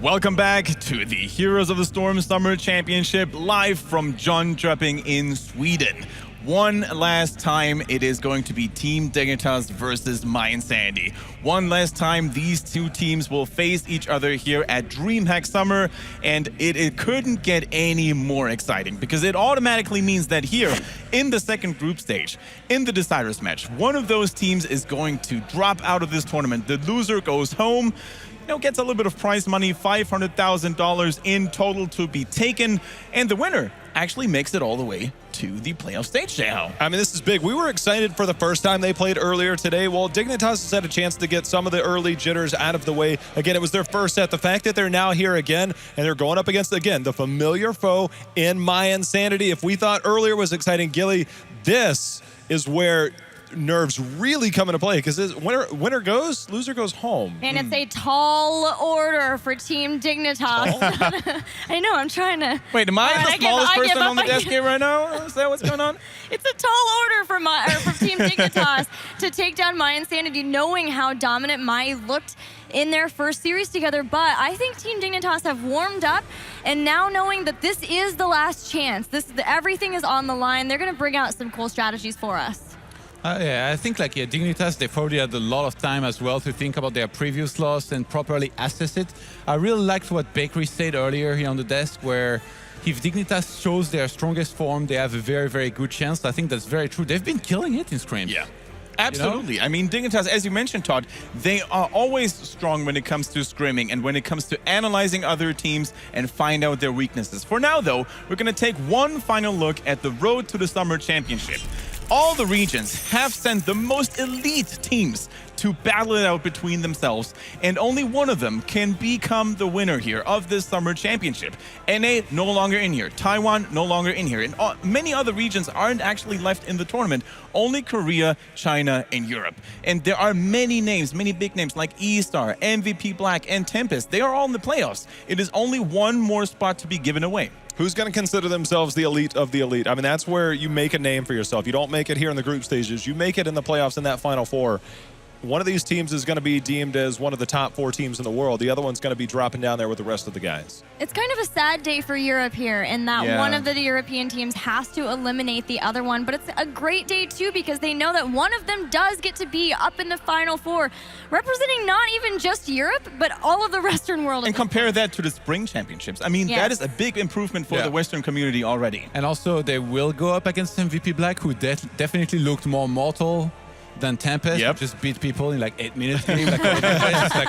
Welcome back to the Heroes of the Storm Summer Championship, live from Jönköping in Sweden. One last time, it is going to be Team Dignitas versus mYinsanity. One last time, these two teams will face each other here at DreamHack Summer, and it couldn't get any more exciting because it automatically means that here in the second group stage, in the deciders match, one of those teams is going to drop out of this tournament. The loser goes home. Gets a little bit of prize money, $500,000 in total to be taken, and the winner actually makes it all the way to the playoff stage now. I mean, this is big. We were excited for the first time they played earlier today. Well, Dignitas has had a chance to get some of the early jitters out of the way. Again, it was their first set. The fact that they're now here again, and they're going up against, again, the familiar foe in mYinsanity. If we thought earlier was exciting, Gilly, this is where nerves really come into play because winner goes, loser goes home. And it's a tall order for Team Dignitas. I know, I'm trying to... Wait, am I the smallest person on the desk here right now? Is that what's going on? It's a tall order for Team Dignitas to take down mYinsanity, knowing how dominant My looked in their first series together. But I think Team Dignitas have warmed up, and now knowing that this is the last chance, everything is on the line, they're going to bring out some cool strategies for us. Yeah, I think Dignitas, they probably had a lot of time as well to think about their previous loss and properly assess it. I really liked what Bakery said earlier here on the desk, where if Dignitas shows their strongest form, they have a very, very good chance. I think that's very true. They've been killing it in scrims. Yeah. Absolutely. I mean, Dignitas, as you mentioned, Todd, they are always strong when it comes to scrimming and when it comes to analyzing other teams and find out their weaknesses. For now, though, we're going to take one final look at the road to the Summer Championship. All the regions have sent the most elite teams to battle it out between themselves, and only one of them can become the winner here of this Summer Championship. NA no longer in here, Taiwan no longer in here, and many other regions aren't actually left in the tournament, only Korea, China, and Europe. And there are many names, many big names like E-Star, MVP Black, and Tempest. They are all in the playoffs. It is only one more spot to be given away. Who's going to consider themselves the elite of the elite? I mean, that's where you make a name for yourself. You don't make it here in the group stages. You make it in the playoffs in that Final Four. One of these teams is going to be deemed as one of the top 4 teams in the world. The other one's going to be dropping down there with the rest of the guys. It's kind of a sad day for Europe here in that one of the European teams has to eliminate the other one. But it's a great day, too, because they know that one of them does get to be up in the Final Four, representing not even just Europe, but all of the Western world. And compare that to the Spring Championships. I mean, that is a big improvement for the Western community already. And also, they will go up against MVP Black, who definitely looked more mortal than Tempest. Just beat people in like 8 minutes.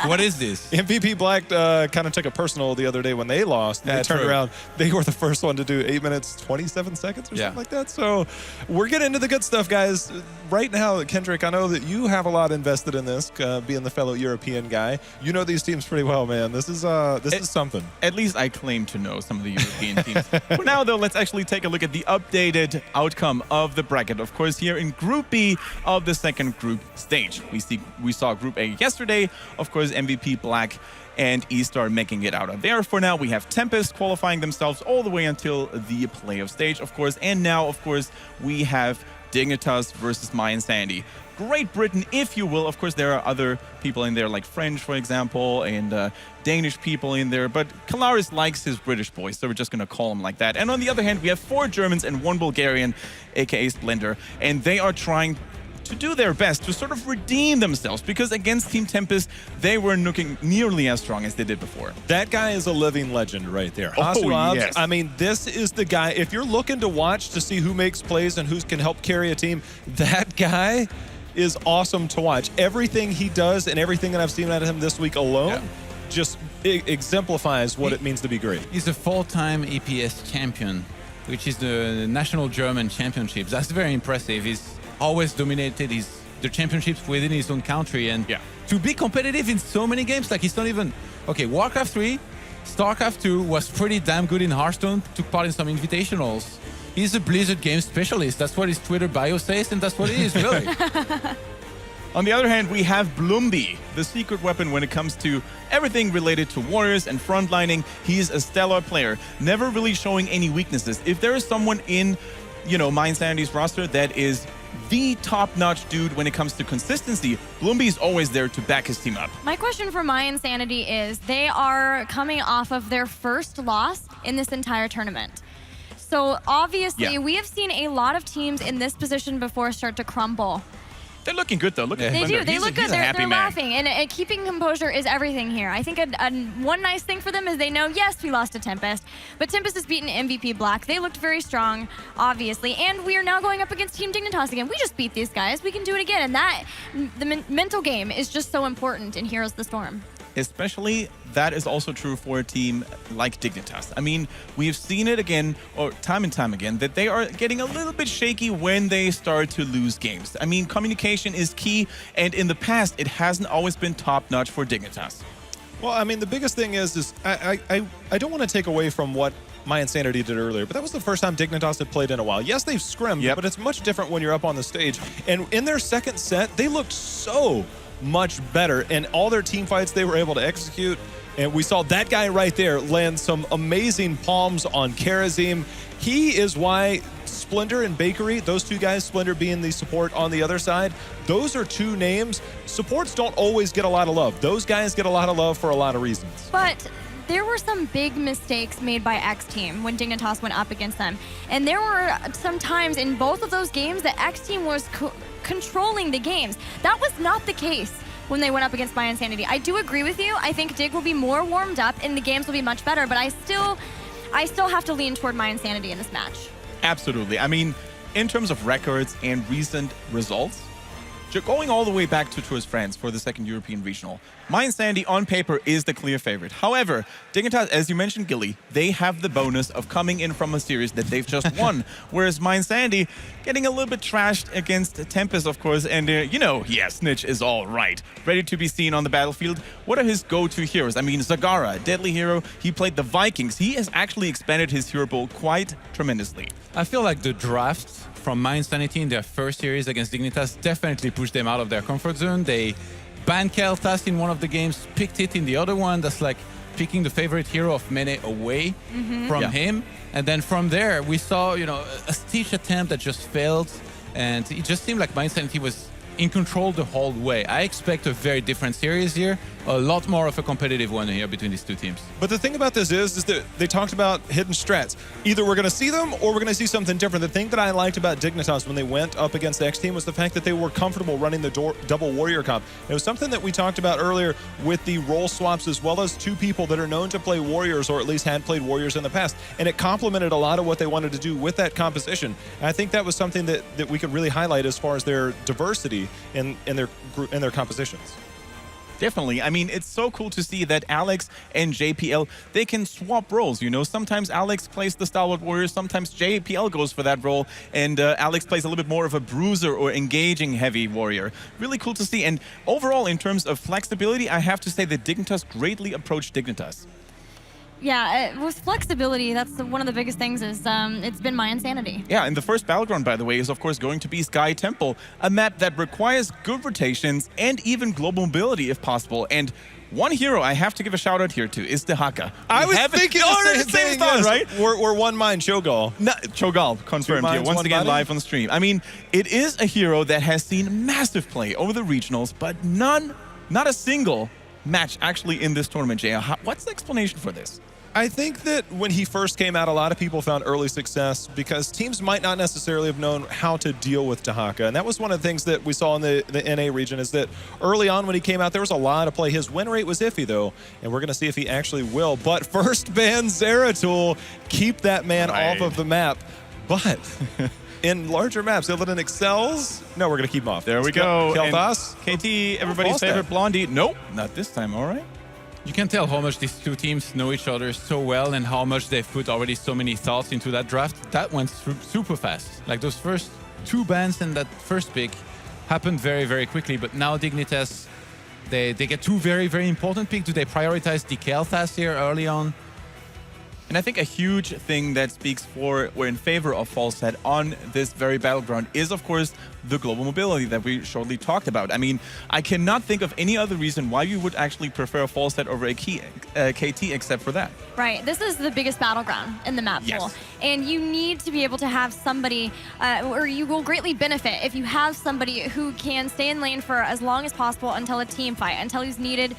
What is this? MVP Black kind of took it personal the other day when they lost. They turned around. They were the first one to do 8 minutes, 27 seconds or something like that. So we're getting into the good stuff, guys. Right now, Kendrick, I know that you have a lot invested in this, being the fellow European guy. You know these teams pretty well, man. This is something. At least I claim to know some of the European teams. For now, though, let's actually take a look at the updated outcome of the bracket. Of course, here in Group B of the second group stage. We saw Group A yesterday. Of course, MVP Black and E-Star making it out of there. For now, we have Tempest qualifying themselves all the way until the playoff stage, of course. And now, of course, we have Dignitas versus mYinsanity. Great Britain, if you will. Of course, there are other people in there, like French, for example, and Danish people in there. But Kalaris likes his British boys, so we're just going to call him like that. And on the other hand, we have 4 Germans and 1 Bulgarian, a.k.a. Splendor. And they are trying to do their best to sort of redeem themselves, because against Team Tempest, they weren't looking nearly as strong as they did before. That guy is a living legend right there. Yes. I mean, this is the guy. If you're looking to watch to see who makes plays and who can help carry a team, that guy is awesome to watch. Everything he does and everything that I've seen out of him this week alone just exemplifies what it means to be great. He's a 4-time EPS champion, which is the National German Championships. That's very impressive. He's always dominated the championships within his own country, and to be competitive in so many games, like it's not even Warcraft 3, Starcraft 2 was pretty damn good in Hearthstone, took part in some invitationals. He's a Blizzard game specialist. That's what his Twitter bio says, and that's what it is, really. On the other hand, we have Blumby, the secret weapon when it comes to everything related to warriors and frontlining. He's a stellar player, never really showing any weaknesses. If there is someone in, mYinsanity's roster that is the top-notch dude when it comes to consistency, Bloomby is always there to back his team up. My question for mYinsanity is, they are coming off of their first loss in this entire tournament. So obviously, we have seen a lot of teams in this position before start to crumble. They're looking good, though. Look at They Splendor. do. They look good. They're laughing. And keeping composure is everything here. I think one nice thing for them is they know, yes, we lost to Tempest, but Tempest has beaten MVP Black. They looked very strong, obviously. And we are now going up against Team Dignitas again. We just beat these guys. We can do it again. And that, the mental game is just so important in Heroes of the Storm. Especially, that is also true for a team like Dignitas. I mean, we've seen it again, or time and time again, that they are getting a little bit shaky when they start to lose games. I mean, communication is key, and in the past, it hasn't always been top-notch for Dignitas. Well, I mean, the biggest thing is I don't want to take away from what mYinsanity did earlier, but that was the first time Dignitas had played in a while. Yes, they've scrimmed, but it's much different when you're up on the stage. And in their second set, they looked so much better, and all their team fights they were able to execute. And we saw that guy right there land some amazing palms on Karazim. He is why Splendor and Bakery, those two guys, Splendor being the support on the other side, those are two names. Supports don't always get a lot of love. Those guys get a lot of love for a lot of reasons. But there were some big mistakes made by X Team when Dignitas went up against them. And there were some times in both of those games that X Team was controlling the games. That was not the case when they went up against mYinsanity. I do agree with you. I think Dig will be more warmed up and the games will be much better, but I still have to lean toward mYinsanity in this match. Absolutely. I mean, in terms of records and recent results, going all the way back to Tours France for the second European regional, mYinsanity on paper is the clear favorite. However, Dignitas, as you mentioned, Gilly, they have the bonus of coming in from a series that they've just won, whereas mYinsanity getting a little bit trashed against Tempest, of course, and Snitch is all right. Ready to be seen on the battlefield. What are his go-to heroes? I mean, Zagara, deadly hero. He played the Vikings. He has actually expanded his hero pool quite tremendously. I feel like the draft from mYinsanity in their first series against Dignitas definitely pushed them out of their comfort zone. They banned Keltas in one of the games, picked it in the other one. That's like picking the favorite hero of Mene away from him. And then from there, we saw, a Stitch attempt that just failed. And it just seemed like mYinsanity was in control the whole way. I expect a very different series here, a lot more of a competitive one here between these two teams. But the thing about this is that they talked about hidden strats. Either we're going to see them or we're going to see something different. The thing that I liked about Dignitas when they went up against the X Team was the fact that they were comfortable running the double warrior comp. It was something that we talked about earlier with the role swaps, as well as two people that are known to play warriors, or at least had played warriors in the past. And it complemented a lot of what they wanted to do with that composition. And I think that was something that we could really highlight as far as their diversity in their compositions. Definitely. I mean, it's so cool to see that Alex and JPL, they can swap roles, Sometimes Alex plays the Stalwart Warrior, sometimes JPL goes for that role, and Alex plays a little bit more of a bruiser or engaging heavy warrior. Really cool to see. And overall, in terms of flexibility, I have to say that Dignitas greatly approached Dignitas. Yeah, with flexibility, that's one of the biggest things is it's been mYinsanity. Yeah, and the first battleground, by the way, is of course going to be Sky Temple, a map that requires good rotations and even global mobility if possible. And one hero I have to give a shout out here to is the Haka. I was thinking the same thing, yes. Right? We're one mind Cho'Gall. No, Cho'Gall confirmed here once again live on the stream. I mean, it is a hero that has seen massive play over the regionals, but not a single match actually in this tournament. Jay, what's the explanation for this? I think that when he first came out, a lot of people found early success because teams might not necessarily have known how to deal with Dahaka. And that was one of the things that we saw in the NA region, is that early on when he came out, there was a lot of play. His win rate was iffy, though, and we're going to see if he actually will. But first ban Zeratul, keep that man off of the map. But in larger maps, Illidan excels. No, we're going to keep him off. There we go. Keltas. KT, everybody's favorite Blondie. Nope, not this time. All right. You can tell how much these two teams know each other so well and how much they've put already so many thoughts into that draft. That went super fast. Like those first two bans and that first pick happened very, very quickly. But now Dignitas, they get two very, very important picks. Do they prioritize the Keltas here early on? And I think a huge thing that speaks for or in favor of Falstad on this very battleground is, of course, the global mobility that we shortly talked about. I mean, I cannot think of any other reason why you would actually prefer a Falstad over a KT except for that. Right. This is the biggest battleground in the map pool. And you need to be able to have somebody, or you will greatly benefit if you have somebody who can stay in lane for as long as possible until a team fight, until he's needed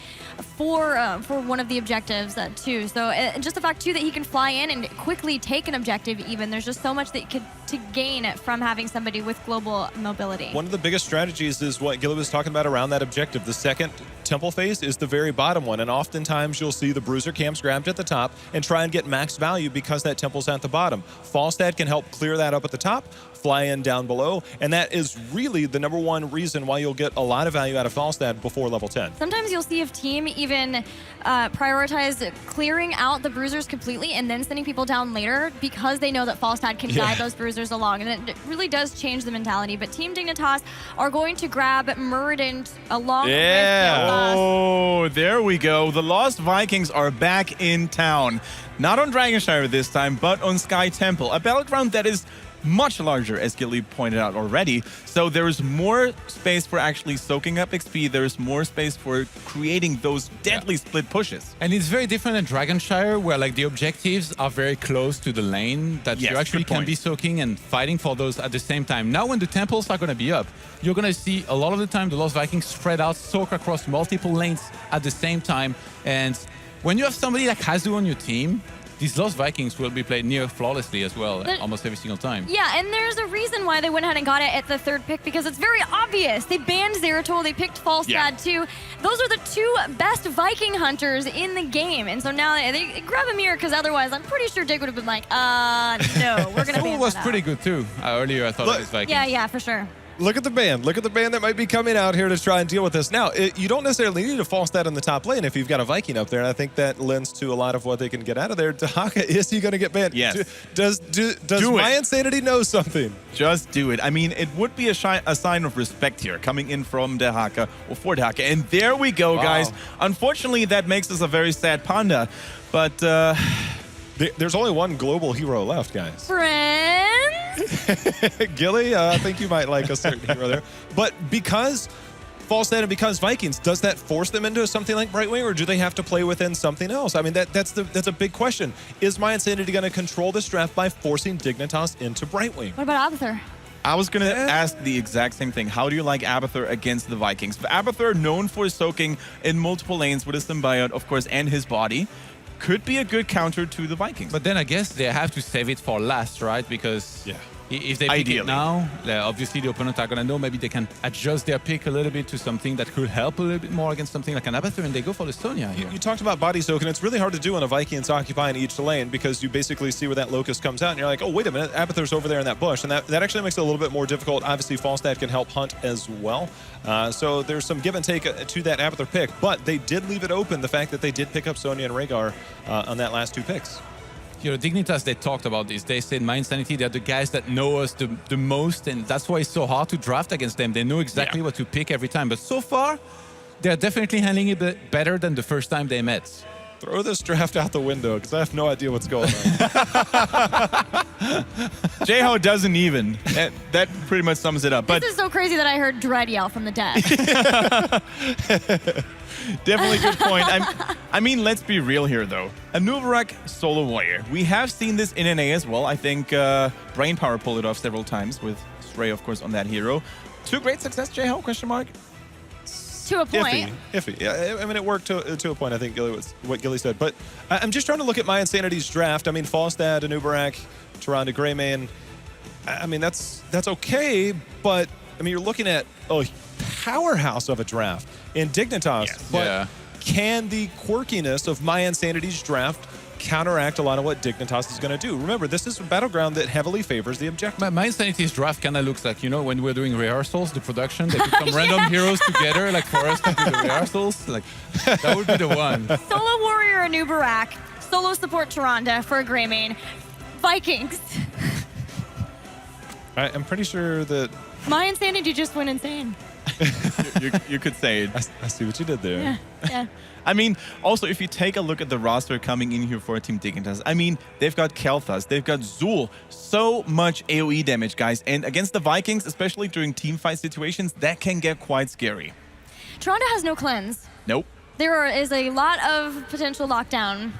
for one of the objectives too. So just the fact too that he can fly in and quickly take an objective even, there's just so much that you could to gain from having somebody with global mobility. One of the biggest strategies is what Gilly was talking about around that objective. The second temple phase is the very bottom one, and oftentimes you'll see the bruiser camps grabbed at the top and try and get max value because that temple's at the bottom. Falstad can help clear that up at the top, fly in down below, and that is really the number one reason why you'll get a lot of value out of Falstad before level 10. Sometimes you'll see if team even prioritize clearing out the bruisers completely and then sending people down later because they know that Falstad can guide those bruisers along, and it really does change the mentality. But Team Dignitas are going to grab Muradin along with Dignitas. Oh, there we go. The Lost Vikings are back in town. Not on Dragonshire this time, but on Sky Temple, a battleground that is much larger, as Gilly pointed out already. So there's more space for actually soaking up XP. There's more space for creating those deadly split pushes. And it's very different than Dragonshire, where like the objectives are very close to the lane that you actually can be soaking and fighting for those at the same time. Now when the temples are going to be up, you're going to see a lot of the time the Lost Vikings spread out, soak across multiple lanes at the same time. And when you have somebody like Hazu on your team, these Lost Vikings will be played near flawlessly as well, almost every single time. Yeah, and there's a reason why they went ahead and got it at the third pick, because it's very obvious. They banned Zeratul, they picked Falstad too. Those are the two best Viking hunters in the game. And so now they grab a mirror, because otherwise I'm pretty sure Dig would have been like, no, we're going to ban Fool was that pretty out. good too. Earlier I thought it was Vikings. Yeah, for sure. Look at the band. Look at the band that might be coming out here to try and deal with this. Now, you don't necessarily need a Falstad in the top lane if you've got a Viking up there, and I think that lends to a lot of what they can get out of there. Dahaka, is he going to get banned? Yes. Does mYinsanity know something? Just do it. I mean, it would be a sign of respect here coming in from Dahaka or for Dahaka. And there we go, guys. Unfortunately, that makes us a very sad panda. But there's only one global hero left, guys. Friends? Gilly, I think you might like a certain hero there. But because Falstad and because Vikings, does that force them into something like Brightwing, or do they have to play within something else? I mean, that's a big question. Is mYinsanity going to control this draft by forcing Dignitas into Brightwing? What about Abathur? I was going to ask the exact same thing. How do you like Abathur against the Vikings? Abathur, known for soaking in multiple lanes with his symbiote, of course, and his body, could be a good counter to the Vikings. But then I guess they have to save it for last, right? Because if they pick it now, obviously the opponent are going to know. Maybe they can adjust their pick a little bit to something that could help a little bit more against something like an Abathur, and they go for the Sonya here. You talked about body soak, and it's really hard to do on a Vikings occupying each lane because you basically see where that locust comes out, and you're like, oh, wait a minute, Abathur's over there in that bush, and that actually makes it a little bit more difficult. Obviously, Falstad can help hunt as well. So there's some give and take to that Abathur pick, but they did leave it open, the fact that they did pick up Sonya and Rhaegar on that last two picks. You know, Dignitas, they talked about this. They said mYinsanity, they're the guys that know us the most, and that's why it's so hard to draft against them. They know exactly what to pick every time. But so far, they're definitely handling it better than the first time they met. Throw this draft out the window, because I have no idea what's going on. J-Ho doesn't even. That pretty much sums it up. But This is so crazy that I heard Dread yell from the deck. definitely good point. I mean, let's be real here, though. A Nuvarak solo warrior. We have seen this in NA as well. I think Brainpower pulled it off several times with Stray, of course, on that hero. To great success, J-Ho, question mark? To a point. Iffy. Yeah, I mean, it worked to a point, I think, what Gilly said. But I'm just trying to look at mYinsanity's draft. I mean, Falstad, Anubarak, Tyrande Greymane. I mean, that's okay, but I mean, you're looking at a powerhouse of a draft in Dignitas. Yes. But can the quirkiness of mYinsanity's draft counteract a lot of what Dignitas is going to do? Remember, this is a battleground that heavily favors the objective. mYinsanity's draft kind of looks like, you know, when we're doing rehearsals, the production, they put some random heroes together, like for us to do the rehearsals. Like, that would be the one. Solo warrior Anubarak, solo support Tyrande for a Greymane, Vikings. I'm pretty sure that mYinsanity just went insane. You could say it. I see what you did there. Yeah. Yeah. I mean, also, if you take a look at the roster coming in here for Team Dignitas, I mean, they've got Kel'Thas, they've got Zul, so much AoE damage, guys. And against the Vikings, especially during team fight situations, that can get quite scary. Toronto has no cleanse. Nope. There is a lot of potential lockdown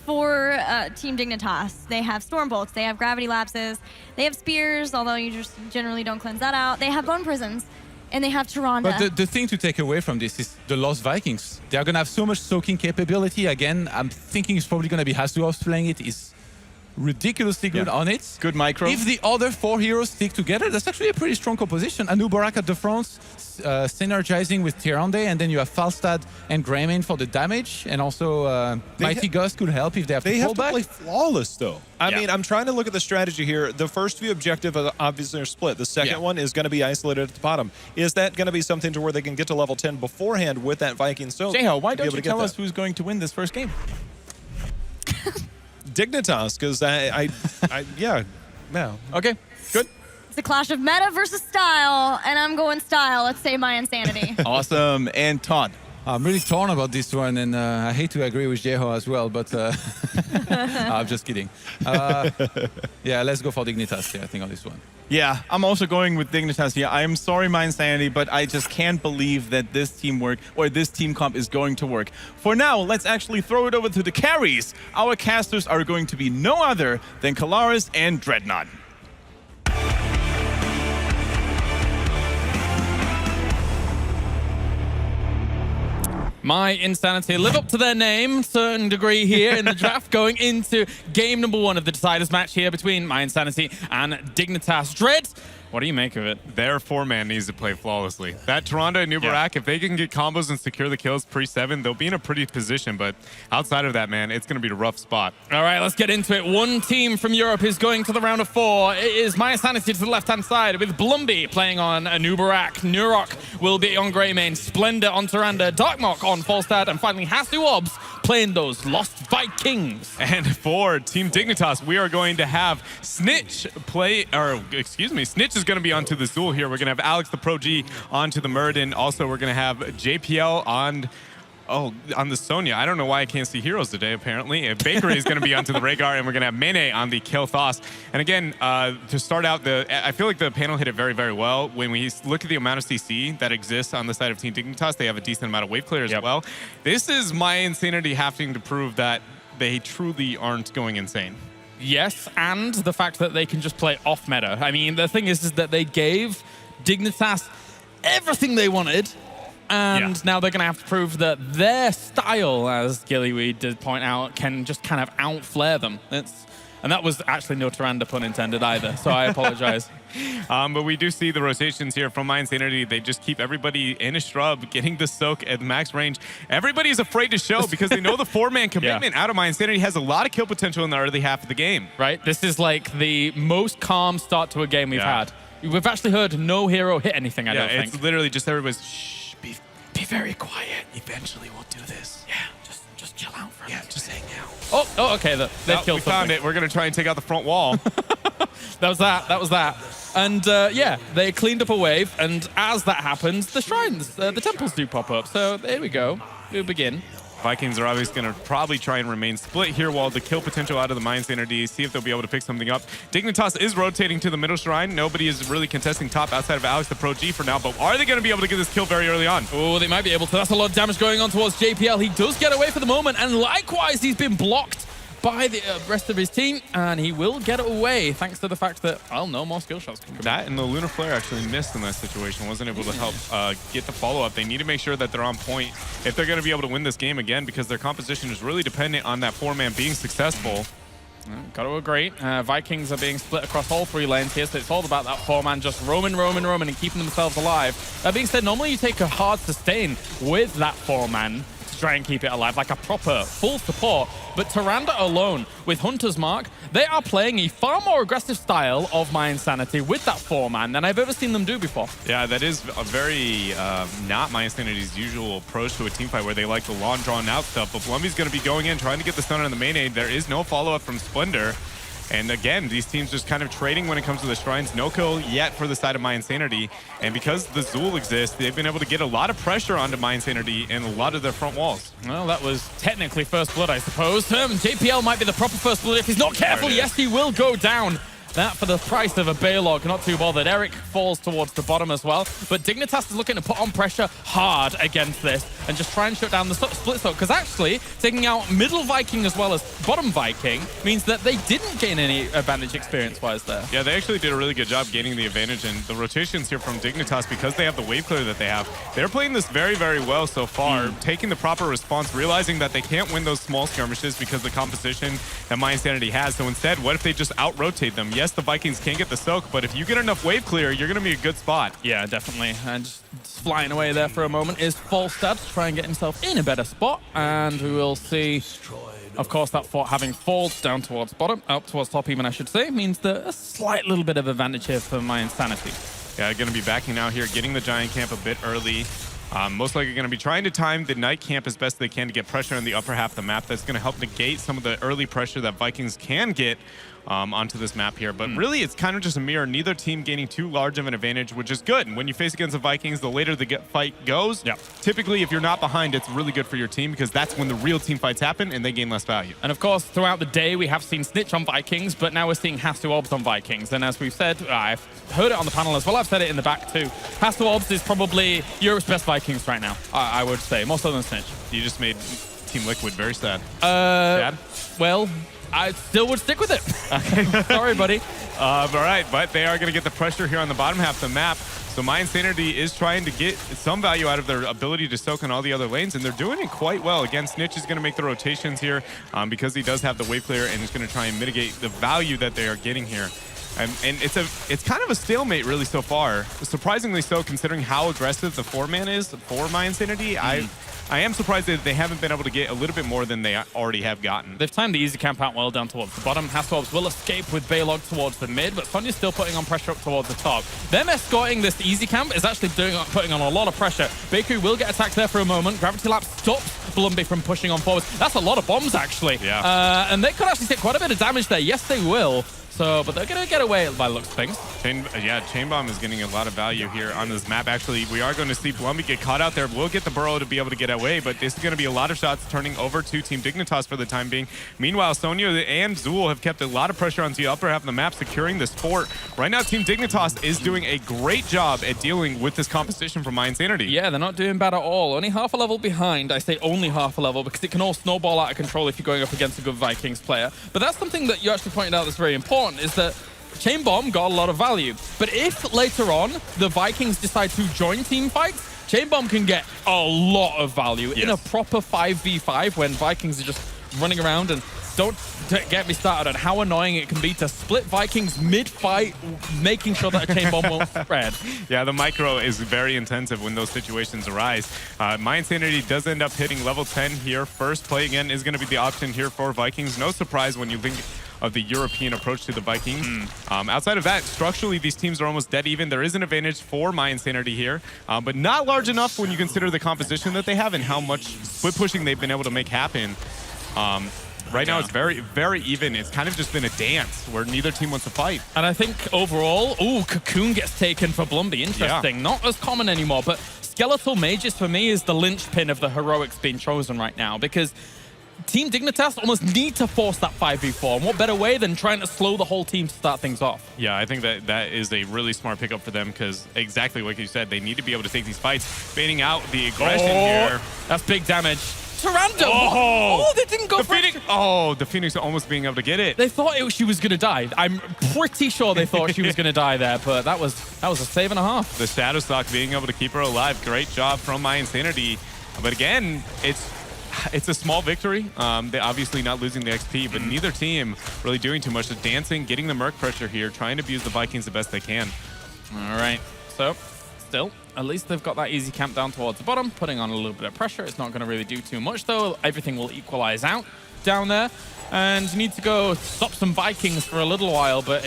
for Team Dignitas. They have Storm Bolts, they have Gravity Lapses, they have Spears, although you just generally don't cleanse that out. They have Bone Prisons, and they have Tyrande. But the thing to take away from this is the Lost Vikings. They're going to have so much soaking capability. Again, I'm thinking it's probably going to be Hasuops playing it. He's ridiculously good on it. Good micro. If the other 4 heroes stick together, that's actually a pretty strong composition. Anubarak at the front, synergizing with Tyrande, and then you have Falstad and Greymane for the damage, and also Mighty Gust could help if they have to pull back. They have to play flawless, though. I mean, I'm trying to look at the strategy here. The first few objectives obviously are split. The second one is going to be isolated at the bottom. Is that going to be something to where they can get to level 10 beforehand with that Viking soak? Jeho, why don't you tell us who's going to win this first game? Dignitas, because yeah. Okay, good. It's a clash of meta versus style, and I'm going style. Let's say mYinsanity. Awesome. And Todd. I'm really torn about this one, and I hate to agree with Jeho as well, but I'm just kidding. Yeah, let's go for Dignitas here, I think, on this one. Yeah, I'm also going with Dignitas here. I'm sorry, mYinsanity, but I just can't believe that this teamwork or this team comp is going to work. For now, let's actually throw it over to the carries. Our casters are going to be no other than Kalaris and Dreadnought. mYinsanity live up to their name, certain degree here in the draft, going into game number 1 of the deciders match here between mYinsanity and Dignitas. Dread, what do you make of it? Their 4-man needs to play flawlessly. That Tyrande and Nubarak, if they can get combos and secure the kills pre-7, they'll be in a pretty position, but outside of that, man, it's going to be a rough spot. All right, let's get into it. One team from Europe is going to the round of 4. It is mYinsanity to the left-hand side with Blumby playing on Nubarak. Nurok will be on Greymane, Splendor on Tyrande, Darkmock on Falstad, and finally Hasuops playing those Lost Vikings. And for Team Dignitas, we are going to have Snitch play, or excuse me, Snitch is going to be onto the Zul here. We're going to have Alex the Pro G onto the Murden. Also, we're going to have JPL on the Sonya. I don't know why I can't see heroes today, apparently. Bakery is going to be onto the Rhaegar, and we're going to have Mene on the Kel'Thas. And again, to start out, I feel like the panel hit it very, very well. When we look at the amount of CC that exists on the side of Team Dignitas, they have a decent amount of wave clear as well. This is mYinsanity having to prove that they truly aren't going insane. Yes, and the fact that they can just play off meta. I mean, the thing is that they gave Dignitas everything they wanted, and now they're going to have to prove that their style, as Gillyweed did point out, can just kind of outflare them. And that was actually no Tyrande pun intended either, so I apologize. But we do see the rotations here from mYinsanity. They just keep everybody in a shrub, getting the soak at max range. Everybody's afraid to show because they know the 4-man commitment out of mYinsanity has a lot of kill potential in the early half of the game. Right? This is like the most calm start to a game we've had. We've actually heard no hero hit anything, I don't think. It's literally just everybody's, shh, be very quiet. Eventually we'll do this. Yeah, just chill out for a minute. Just hang out. Oh, okay. They've killed something. We found it. We're going to try and take out the front wall. That was that. And yeah, they cleaned up a wave, and as that happens, the shrines, the temples do pop up. So there we go. We'll begin. Vikings are obviously going to probably try and remain split here while the kill potential out of the mYinsanity, see if they'll be able to pick something up. Dignitas is rotating to the middle shrine. Nobody is really contesting top outside of Alex the Pro G for now, but are they going to be able to get this kill very early on? Oh, they might be able to. That's a lot of damage going on towards JPL. He does get away for the moment, and likewise, he's been blocked by the rest of his team, and he will get away thanks to the fact that, no more skill shots can come That and the Lunar Flare actually missed in that situation, wasn't able to help get the follow-up. They need to make sure that they're on point if they're going to be able to win this game again, because their composition is really dependent on that 4-man being successful. Got to agree. Vikings are being split across all 3 lanes here, so it's all about that 4-man just roaming and keeping themselves alive. That being said, normally you take a hard sustain with that 4-man to try and keep it alive, like a proper full support. But Tyrande alone, with Hunter's Mark, they are playing a far more aggressive style of mYinsanity with that 4-man than I've ever seen them do before. Yeah, that is a very not mYinsanity's usual approach to a teamfight where they like the long, drawn-out stuff. But Blumby's going to be going in, trying to get the stun on the main aid. There is no follow-up from Splendor. And again, these teams just kind of trading when it comes to the shrines. No kill yet for the side of mYinsanity. And because the Zool exists, they've been able to get a lot of pressure onto mYinsanity and a lot of their front walls. Well, that was technically first blood, I suppose. JPL might be the proper first blood if he's not careful. Yes, he will go down. That for the price of a Baylog, not too bothered. Eric falls towards the bottom as well. But Dignitas is looking to put on pressure hard against this and just try and shut down the split soak. Because actually, taking out middle Viking as well as bottom Viking means that they didn't gain any advantage experience-wise there. Yeah, they actually did a really good job gaining the advantage. And the rotations here from Dignitas, because they have the wave clear that they have, they're playing this very, very well so far. Taking the proper response, realizing that they can't win those small skirmishes because of the composition that mYinsanity has. So instead, what if they just out-rotate them? Yes, the Vikings can get the soak, but if you get enough wave clear, you're going to be a good spot. Yeah, definitely. And just flying away there for a moment is Falstad to try and get himself in a better spot. And we will see, of course, that fort having fallen down towards bottom, up towards top even, I should say, means that a slight little bit of advantage here for mYinsanity. Yeah, going to be backing out here, getting the giant camp a bit early. Most likely going to be trying to time the night camp as best they can to get pressure on the upper half of the map. That's going to help negate some of the early pressure that Vikings can get onto this map here. But really, it's kind of just a mirror. Neither team gaining too large of an advantage, which is good. And when you face against the Vikings, the later the fight goes, typically if you're not behind, it's really good for your team because that's when the real team fights happen and they gain less value. And of course, throughout the day, we have seen Snitch on Vikings, but now we're seeing Hastu Orbs on Vikings. And as we've said, I've heard it on the panel as well, I've said it in the back too. Hastu Orbs is probably Europe's best Vikings right now, I would say, more so than Snitch. You just made Team Liquid very sad. Sad? Well, I still would stick with it. Okay. Sorry, buddy. All right, but they are going to get the pressure here on the bottom half of the map. So mYinsanity is trying to get some value out of their ability to soak on all the other lanes, and they're doing it quite well. Again, Snitch is going to make the rotations here because he does have the wave clear, and is going to try and mitigate the value that they are getting here. And it's kind of a stalemate really so far. Surprisingly so, considering how aggressive the 4-man is for mYinsanity. I am surprised that they haven't been able to get a little bit more than they already have gotten. They've timed the easy camp out well down towards the bottom. Hastu will escape with Baylog towards the mid, but Sonya's still putting on pressure up towards the top. Them escorting this easy camp is actually putting on a lot of pressure. Bakery will get attacked there for a moment. Gravity Lap stops Blumby from pushing on forward. That's a lot of bombs, actually. Yeah. And they could actually take quite a bit of damage there. Yes, they will. So, but they're going to get away by the looks of things. Chain Bomb is getting a lot of value here on this map. Actually, we are going to see Blumby get caught out there. We'll get the burrow to be able to get away, but this is going to be a lot of shots turning over to Team Dignitas for the time being. Meanwhile, Sonya and Zool have kept a lot of pressure onto the upper half of the map, securing this fort. Right now, Team Dignitas is doing a great job at dealing with this composition from mYinsanity. Yeah, they're not doing bad at all. Only half a level behind. I say only half a level because it can all snowball out of control if you're going up against a good Vikings player. But that's something that you actually pointed out that's very important, is that Chain Bomb got a lot of value. But if later on the Vikings decide to join team fights, Chain Bomb can get a lot of value in a proper 5v5 when Vikings are just running around. And don't get me started on how annoying it can be to split Vikings mid-fight, making sure that a Chain Bomb won't spread. Yeah, the micro is very intensive when those situations arise. mYinsanity does end up hitting level 10 here. First play again is going to be the option here for Vikings. No surprise when you think of the European approach to the Vikings. Outside of that, structurally, these teams are almost dead even. There is an advantage for mYinsanity here, but not large enough when you consider the composition that they have and how much split pushing they've been able to make happen. Right now, it's very, very even. It's kind of just been a dance where neither team wants to fight. And I think overall, Cocoon gets taken for Blumby. Interesting. Yeah. Not as common anymore, but Skeletal Mages for me is the linchpin of the heroics being chosen right now, because Team Dignitas almost need to force that 5v4. And what better way than trying to slow the whole team to start things off? Yeah, I think that is a really smart pickup for them because exactly like you said, they need to be able to take these fights, baiting out the aggression here. That's big damage. Tyrande! They didn't go for it. The Phoenix almost being able to get it. They thought she was going to die. I'm pretty sure they thought she was going to die there, but that was a save and a half. The Shadow Stock being able to keep her alive. Great job from mYinsanity. But again, it's a small victory. They're obviously not losing the XP, but neither team really doing too much. They're dancing, getting the Merc pressure here, trying to abuse the Vikings the best they can. All right. So, still, at least they've got that easy camp down towards the bottom, putting on a little bit of pressure. It's not going to really do too much, though. Everything will equalize out down there. And you need to go stop some Vikings for a little while, but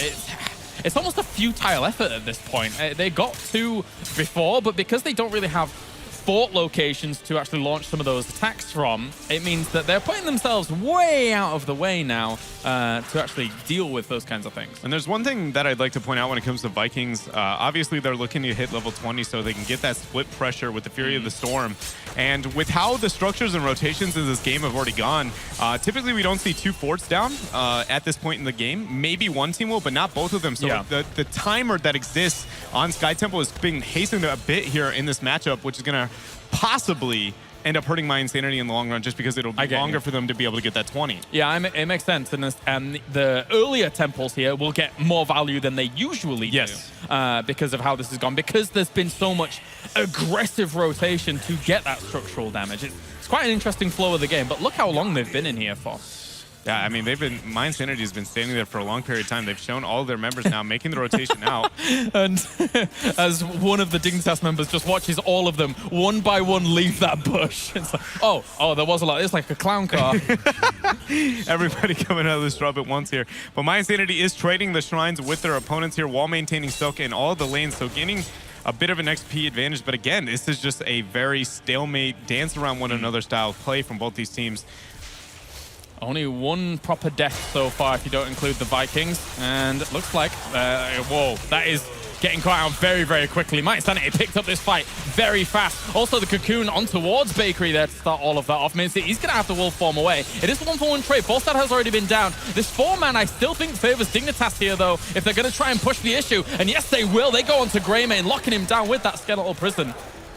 it's almost a futile effort at this point. They got two before, but because they don't really have fort locations to actually launch some of those attacks from, it means that they're putting themselves way out of the way now to actually deal with those kinds of things. And there's one thing that I'd like to point out when it comes to Vikings. Obviously, they're looking to hit level 20 so they can get that split pressure with the Fury of the Storm. And with how the structures and rotations in this game have already gone, typically we don't see 2 forts down at this point in the game. Maybe one team will, but not both of them. So the timer that exists on Sky Temple is being hastened a bit here in this matchup, which is going to possibly end up hurting mYinsanity in the long run just because it'll be longer for them to be able to get that 20. Yeah, it makes sense. And the earlier temples here will get more value than they usually do because of how this has gone. Because there's been so much aggressive rotation to get that structural damage. It's quite an interesting flow of the game, but look how long they've been in here for. Yeah, I mean, mYinsanity has been standing there for a long period of time. They've shown all of their members now making the rotation out. And as one of the Dignitas members just watches all of them one by one leave that bush. It's like, oh, there was a lot. It's like a clown car. Everybody coming out of this drop at once here. But mYinsanity is trading the shrines with their opponents here while maintaining Silk in all the lanes, so gaining a bit of an XP advantage. But again, this is just a very stalemate, dance around one another style of play from both these teams. Only one proper death so far if you don't include the Vikings. And it looks like, whoa, that is getting cut out very, very quickly. mYinsanity picked up this fight very fast. Also the Cocoon on towards Bakery there to start all of that off. Means he's going to have to wolf form away. It is a 1-for-1 trade. Bolstad has already been down. This 4-man I still think favors Dignitas here though, if they're going to try and push the issue. And yes, they will. They go on to Greymane, locking him down with that skeletal prison.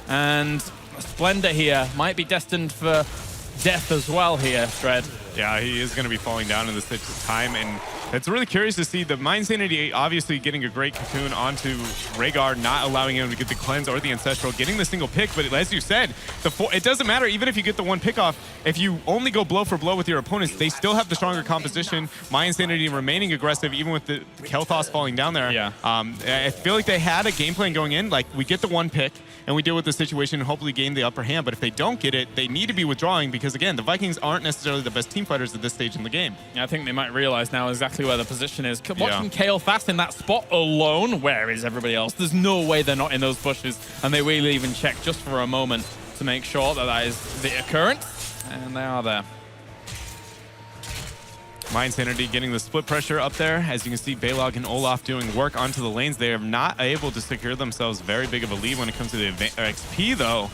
And Splendor here might be destined for death as well here, Shred. Yeah, he is going to be falling down in this time, and it's really curious to see the mYinsanity obviously getting a great Cocoon onto Rhaegar, not allowing him to get the cleanse or the ancestral, getting the single pick. But as you said, it doesn't matter even if you get the one pick off. If you only go blow for blow with your opponents, they still have the stronger composition. mYinsanity remaining aggressive, even with the Kel'Thas falling down there. Yeah. I feel like they had a game plan going in, like we get the one pick and we deal with the situation and hopefully gain the upper hand. But if they don't get it, they need to be withdrawing because, again, the Vikings aren't necessarily the best team fighters at this stage in the game. I think they might realize now exactly where the position is. Watching Kel'Thas in that spot alone, where is everybody else? There's no way they're not in those bushes, and they will even check just for a moment to make sure that that is the occurrence, and they are there. mYinsanity getting the split pressure up there. As you can see, Balog and Olaf doing work onto the lanes. They are not able to secure themselves very big of a lead when it comes to the XP, though.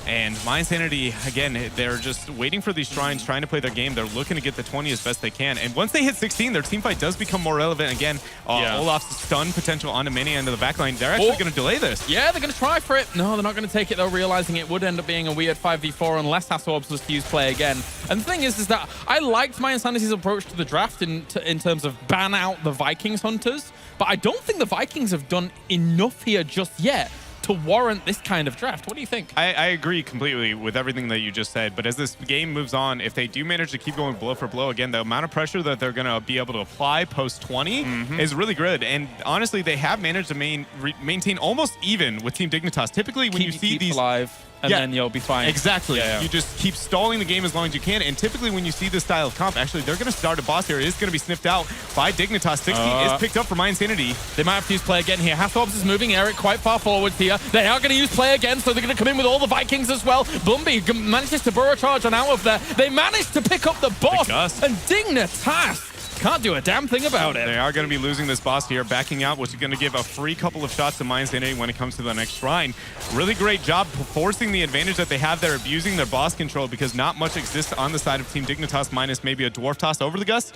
And mYinsanity, again, they're just waiting for these shrines, trying to play their game. They're looking to get the 20 as best they can. And once they hit 16, their teamfight does become more relevant. Again, Olaf's stun potential onto Mania into the backline. They're actually going to delay this. Yeah, they're going to try for it. No, they're not going to take it, though, realizing it would end up being a weird 5v4 unless Hasselhoff was to use play again. And the thing is that I liked mYinsanity's approach to the draft in terms of ban out the Vikings hunters, but I don't think the Vikings have done enough here just yet to warrant this kind of draft. What do you think? I agree completely with everything that you just said, but as this game moves on, if they do manage to keep going blow for blow, again, the amount of pressure that they're going to be able to apply post-20 is really good. And honestly, they have managed to maintain almost even with Team Dignitas. Typically, when you see these alive, and then you'll be fine. Exactly. You just keep stalling the game as long as you can. And typically, when you see this style of comp, actually, they're going to start a boss here. It is going to be sniffed out by Dignitas. 60 is picked up for mYinsanity. They might have to use play again here. Hasselhoff is moving Eric quite far forward here. They are going to use play again, so they're going to come in with all the Vikings as well. Bumby manages to burrow charge on out of there. They managed to pick up the boss. And Dignitas can't do a damn thing about it. They are going to be losing this boss here, backing out, which is going to give a free couple of shots to mYinsanity when it comes to the next shrine. Really great job forcing the advantage that they have there, abusing their boss control because not much exists on the side of Team Dignitas minus maybe a Dwarf Toss over the Gus.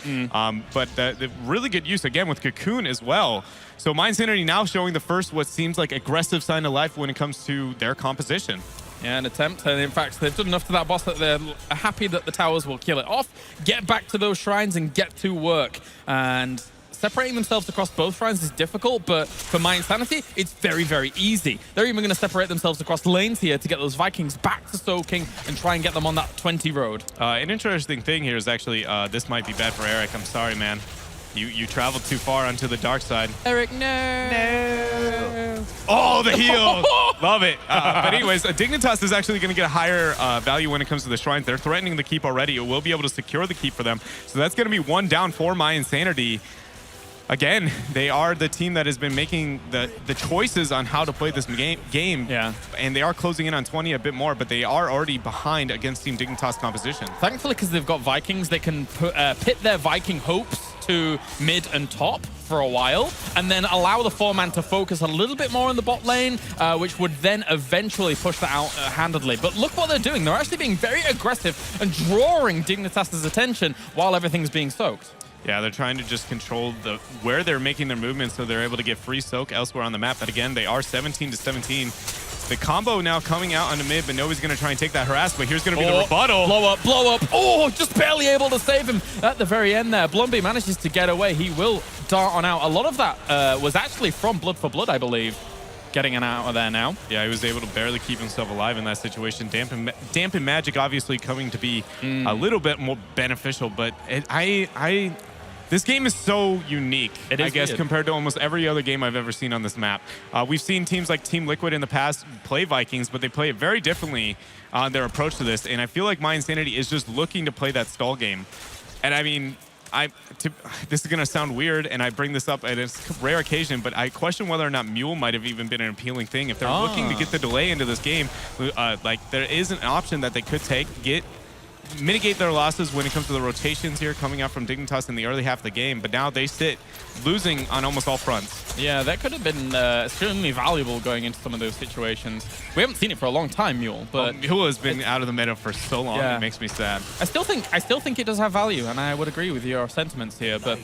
But the really good use, again, with Cocoon as well. So mYinsanity now showing the first what seems like aggressive sign of life when it comes to their composition. Yeah, an attempt, and in fact, they've done enough to that boss that they're happy that the towers will kill it off, get back to those shrines, and get to work. And separating themselves across both shrines is difficult, but for mYinsanity, it's very, very easy. They're even going to separate themselves across lanes here to get those Vikings back to soaking and try and get them on that 20 road. An interesting thing here is actually, this might be bad for Eric. I'm sorry, man. You traveled too far onto the dark side. Eric, no. Oh, the heal. Love it. But anyways, Dignitas is actually going to get a higher value when it comes to the shrines. They're threatening the keep already. It will be able to secure the keep for them. So that's going to be one down for mYinsanity. again, they are the team that has been making the choices on how to play this game. Yeah. And they are closing in on 20 a bit more, but they are already behind against Team Dignitas composition. Thankfully, because they've got Vikings, they can pit their Viking hopes to mid and top for a while, and then allow the 4-man to focus a little bit more in the bot lane, which would then eventually push that out handedly. But look what they're doing. They're actually being very aggressive and drawing Dignitas' attention while everything's being soaked. Yeah, they're trying to just control where they're making their movements so they're able to get free soak elsewhere on the map. But again, they are 17-17. The combo now coming out on the mid, but nobody's going to try and take that harass, but here's going to be the rebuttal. Blow up, blow up. Oh, just barely able to save him at the very end there. Blumby manages to get away. He will dart on out. A lot of that was actually from Blood for Blood, I believe. Getting it out of there now. Yeah, he was able to barely keep himself alive in that situation. Dampen Magic obviously coming to be a little bit more beneficial, but this game is so unique, I guess, compared to almost every other game I've ever seen on this map. We've seen teams like Team Liquid in the past play Vikings, but they play it very differently on their approach to this. And I feel like mYinsanity is just looking to play that stall game. And I mean, this is going to sound weird, and I bring this up at a rare occasion, but I question whether or not Mule might have even been an appealing thing. If they're looking to get the delay into this game, like there is an option that they could take, mitigate their losses when it comes to the rotations here coming out from Dignitas in the early half of the game, but now they sit losing on almost all fronts. Yeah, that could have been extremely valuable going into some of those situations. We haven't seen it for a long time, Mule, but Mule has been out of the meta for so long. It makes me sad. I still think it does have value, and I would agree with your sentiments here. But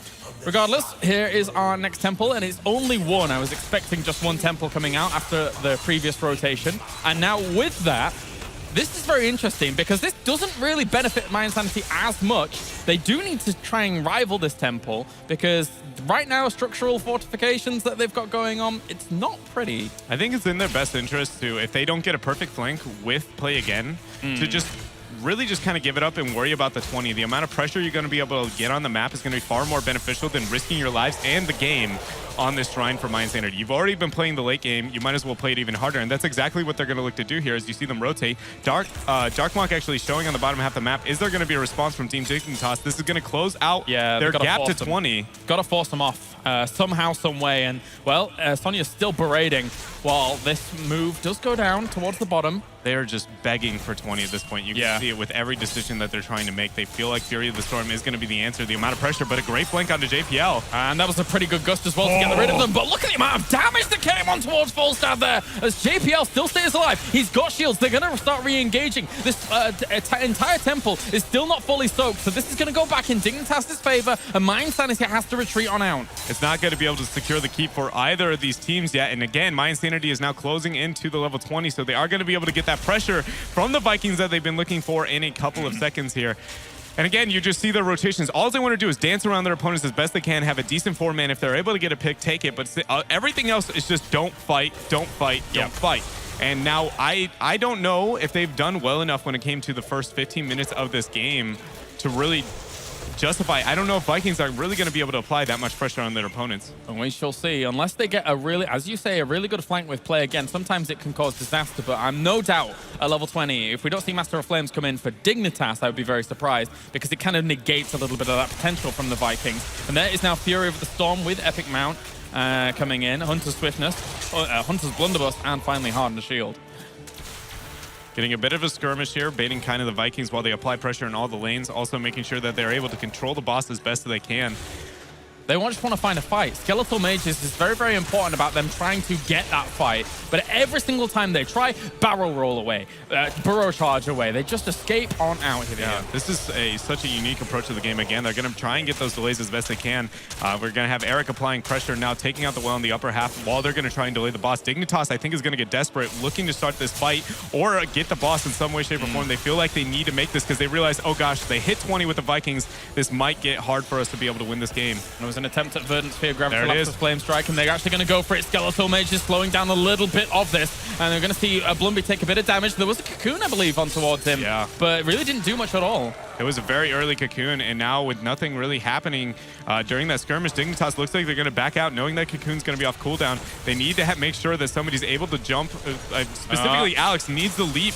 regardless, here is our next temple, and it's only one. I was expecting just one temple coming out after the previous rotation, and now with that, this is very interesting because this doesn't really benefit mYinsanity as much. They do need to try and rival this temple because right now, structural fortifications that they've got going on, it's not pretty. I think it's in their best interest to, if they don't get a perfect flank with play again, to just really just kind of give it up and worry about the 20. The amount of pressure you're going to be able to get on the map is going to be far more beneficial than risking your lives and the game on this shrine for mYinsanity. You've already been playing the late game. You might as well play it even harder, and that's exactly what they're going to look to do here as you see them rotate. Darkmonk actually showing on the bottom half of the map. Is there going to be a response from Team Dignitas? This is going to close out their gap to 20. Got to force them off somehow, some way, and well, Sonya's still berating while this move does go down towards the bottom. They are just begging for 20 at this point. You can see it with every decision that they're trying to make. They feel like Fury of the Storm is going to be the answer. The amount of pressure, but a great flank onto JPL. And that was a pretty good gust as well to get rid of them. But look at the amount of damage that came on towards Volstad there as JPL still stays alive. He's got shields. They're going to start re-engaging. This entire temple is still not fully soaked, so this is going to go back in Dignitas' favor, and mYinsanity has to retreat on out. It's not going to be able to secure the keep for either of these teams yet. And again, mYinsanity is now closing into the level 20, so they are going to be able to get that pressure from the Vikings that they've been looking for in a couple of seconds here. And again, you just see their rotations. All they want to do is dance around their opponents as best they can, have a decent 4-man. If they're able to get a pick, take it. But everything else is just don't fight, don't fight, don't fight. And now I don't know if they've done well enough when it came to the first 15 minutes of this game to really justify. I don't know if Vikings are really going to be able to apply that much pressure on their opponents. And we shall see. Unless they get a really, as you say, a really good flank with play again, sometimes it can cause disaster, but I'm no doubt at level 20, if we don't see Master of Flames come in for Dignitas, I would be very surprised because it kind of negates a little bit of that potential from the Vikings. And there is now Fury of the Storm with Epic Mount coming in, Hunter's Swiftness, Hunter's Blunderbuss, and finally Hardened Shield. Getting a bit of a skirmish here, baiting kind of the Vikings while they apply pressure in all the lanes, also making sure that they're able to control the boss as best as they can. They just want to find a fight. Skeletal Mages is very, very important about them trying to get that fight. But every single time they try, barrel roll away, burrow charge away. They just escape on out here. Yeah, this is such a unique approach to the game. Again, they're going to try and get those delays as best they can. We're going to have Eric applying pressure now, taking out the well in the upper half while they're going to try and delay the boss. Dignitas, I think, is going to get desperate, looking to start this fight or get the boss in some way, shape, or form. They feel like they need to make this because they realize, oh gosh, they hit 20 with the Vikings. This might get hard for us to be able to win this game. It was an attempt at Verdant Sphere, Gravitalapsus Flame Strike, and they're actually going to go for it. Skeletal Mage is slowing down a little bit of this, and they're going to see Blumby take a bit of damage. There was a cocoon, I believe, on towards him, but it really didn't do much at all. It was a very early cocoon, and now with nothing really happening during that skirmish, Dignitas looks like they're going to back out, knowing that cocoon's going to be off cooldown. They need to make sure that somebody's able to jump. Specifically, Alex needs the leap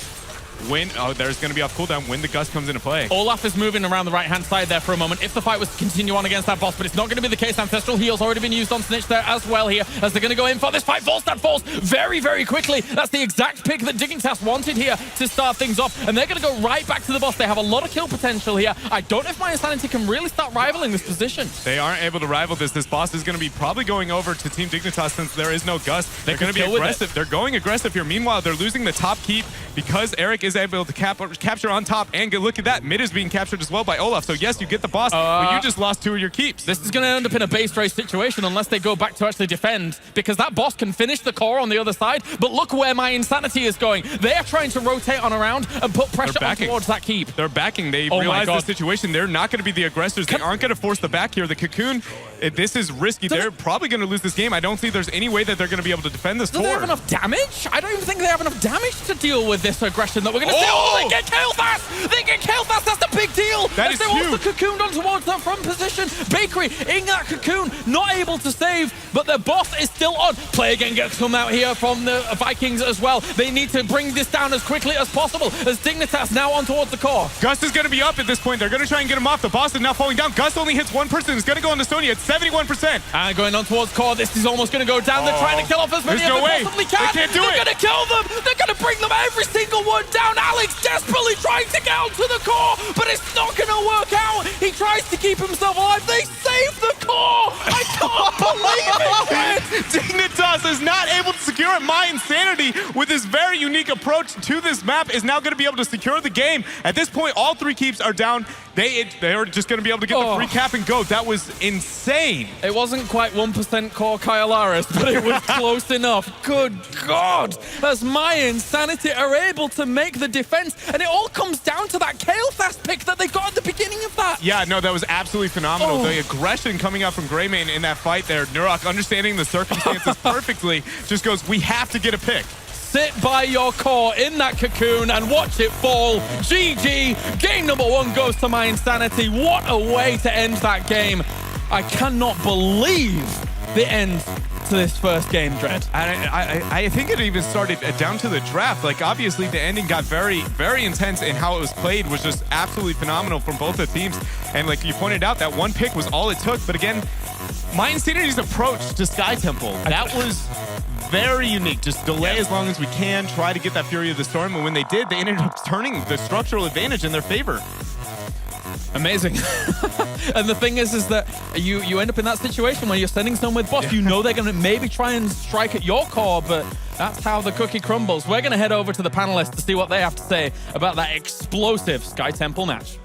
there's going to be off cooldown when the Gust comes into play. Olaf is moving around the right-hand side there for a moment if the fight was to continue on against that boss, but it's not going to be the case. Ancestral Heal's already been used on Snitch there as well here, as they're going to go in for this fight. Volstad falls very, very quickly. That's the exact pick that Dignitas wanted here to start things off, and they're going to go right back to the boss. They have a lot of kill potential here. I don't know if mYinsanity can really start rivaling this position. They aren't able to rival this. This boss is going to be probably going over to Team Dignitas since there is no Gust. They're going to be aggressive. They're going aggressive here. Meanwhile, they're losing the top keep because Eric is able to capture on top. And look at that. Mid is being captured as well by Olaf. So yes, you get the boss, but you just lost 2 of your keeps. This is going to end up in a base race situation unless they go back to actually defend, because that boss can finish the core on the other side. But look where mYinsanity is going. They are trying to rotate on around and put pressure on towards that keep. They're backing. They realize the situation. They're not going to be the aggressors. They aren't going to force the back here. The Cocoon, this is risky. They're probably going to lose this game. I don't think there's any way that they're going to be able to defend this Do they have enough damage? I don't even think they have enough damage to deal with this aggression that we're going to see. Oh, they get killed fast! They get killed fast! That's the big deal! That is huge. The cocoon on towards that front position. Bakery in that cocoon, not able to save, but their boss is still on. Play again gets come out here from the Vikings as well. They need to bring this down as quickly as possible, as Dignitas now on towards the core. Gust is going to be up at this point. They're going to try and get him off. The boss is now falling down. Gust only hits one person. It's going to go on to Sonya at 71%. And going on towards core, this is almost going to go down. They're trying to kill off as many as they possibly can. They can't do it. They're going to kill them. They're going to bring them every single one down. Alex desperately trying to get onto the core, but it's not going to work out. He tries to keep himself alive. They save the core. I can't believe it. Dignitas is not able to secure it. mYinsanity, with his very unique approach to this map, is now going to be able to secure the game. At this point, all 3 keeps are down. They're just going to be able to get the free cap and go. That was insane. It wasn't quite 1% core Kyalaris, but it was close enough. Good God. As mYinsanity are able to make the defense, and it all comes down to that Kael'thas pick that they got at the beginning of that. Yeah, no, that was absolutely phenomenal. The aggression coming out from Greymane in that fight there. Nurok, understanding the circumstances perfectly, just goes, we have to get a pick. Sit by your core in that cocoon and watch it fall. GG. Game number 1 goes to mYinsanity. What a way to end that game. I cannot believe the end to this first game, Dread. I think it even started down to the draft. Like, obviously, the ending got very, very intense, and how it was played was just absolutely phenomenal from both the teams. And like you pointed out, that one pick was all it took. But again, mYinsanity's approach to Sky Temple, that was very unique. Just delay as long as we can, try to get that Fury of the Storm. And when they did, they ended up turning the structural advantage in their favor. Amazing. And the thing is that you end up in that situation where you're sending someone with boss. You know they're going to maybe try and strike at your core, but that's how the cookie crumbles. We're going to head over to the panelists to see what they have to say about that explosive Sky Temple match.